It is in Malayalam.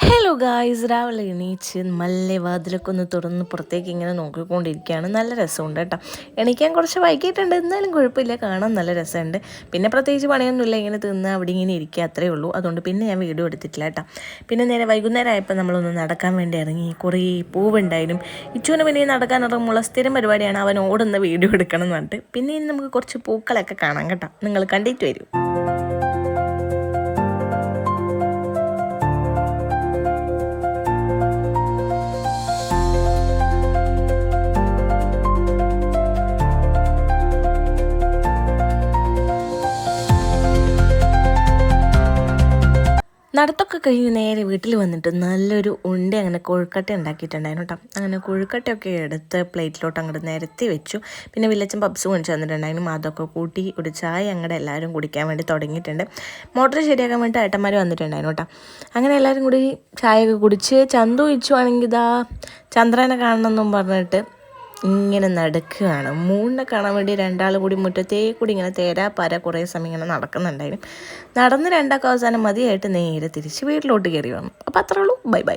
ഹലോ ഗായ്സ്, രാവിലെ എണീച്ച് മെല്ലെ വാതിലൊക്കെ ഒന്ന് തുറന്ന് പുറത്തേക്ക് ഇങ്ങനെ നോക്കിക്കൊണ്ടിരിക്കുകയാണ്. നല്ല രസമുണ്ട് കേട്ടോ. എണീക്കാൻ കുറച്ച് വൈകിട്ടുണ്ട്, എന്നാലും കുഴപ്പമില്ല, കാണാൻ നല്ല രസമുണ്ട്. പിന്നെ പ്രത്യേകിച്ച് പണിയൊന്നുമില്ല, ഇങ്ങനെ തിന്ന് അവിടെ ഇങ്ങനെ ഇരിക്കുക, അത്രയേ ഉള്ളൂ. അതുകൊണ്ട് പിന്നെ ഞാൻ വീഡിയോ എടുത്തിട്ടില്ല കേട്ടോ. പിന്നെ നേരെ വൈകുന്നേരം ആയപ്പോൾ നമ്മളൊന്ന് നടക്കാൻ വേണ്ടി ഇറങ്ങി. കുറേ പൂവുണ്ടായിരുന്നു. ഇച്ചുവിന് പിന്നെ നടക്കാൻ ഇറങ്ങുമ്പോൾ സ്ഥിരം പരിപാടിയാണ് അവൻ ഓടുന്ന വീഡിയോ എടുക്കണം എന്ന് പറഞ്ഞിട്ട്. പിന്നെ നമുക്ക് കുറച്ച് പൂക്കളൊക്കെ കാണാം കേട്ടോ. നിങ്ങൾ കണ്ടിട്ട് വരൂ. നടത്തൊക്കെ കഴിഞ്ഞ് നേരെ വീട്ടിൽ വന്നിട്ട് നല്ലൊരു ഉണ്ട അങ്ങനെ കൊഴുക്കട്ട ഉണ്ടാക്കിയിട്ടുണ്ടായിരുന്നു കേട്ടോ. അങ്ങനെ കൊഴുക്കട്ടയൊക്കെ എടുത്ത് പ്ലേറ്റിലോട്ട് അങ്ങോട്ട് നിരത്തി വെച്ചു. പിന്നെ വില്ലച്ചൻ പബ്സ് കൊണ്ടു വന്നിട്ടുണ്ടായിരുന്നു. അതൊക്കെ കൂട്ടി ഒരു ചായ അങ്ങോട്ട് എല്ലാവരും കുടിക്കാൻ വേണ്ടി തുടങ്ങിയിട്ടുണ്ട്. മോട്ടർ ശരിയാക്കാൻ വേണ്ടി ഏട്ടന്മാർ വന്നിട്ടുണ്ടായിരുന്നു കേട്ടോ. അങ്ങനെ എല്ലാവരും കൂടി ചായയൊക്കെ കുടിച്ച് ചന്തു ഇച്ചുവാണെങ്കിൽ ഇതാ ചന്ദ്രനെ കാണണമെന്നും പറഞ്ഞിട്ട് ഇങ്ങനെ നടക്കുകയാണ്. മൂണിനെ കാണാൻ വേണ്ടി രണ്ടാൾ കൂടി മുറ്റത്തേ കൂടി ഇങ്ങനെ തേരാപ്പാര കുറേ സമയം ഇങ്ങനെ നടക്കുന്നുണ്ടായിരുന്നു. നടന്ന് രണ്ടാൾക്ക് അവസാനം മതിയായിട്ട് നേരെ തിരിച്ച് വീട്ടിലോട്ട് കയറി വന്നു. അപ്പോൾ അത്രേ ഉള്ളൂ. Bye bye.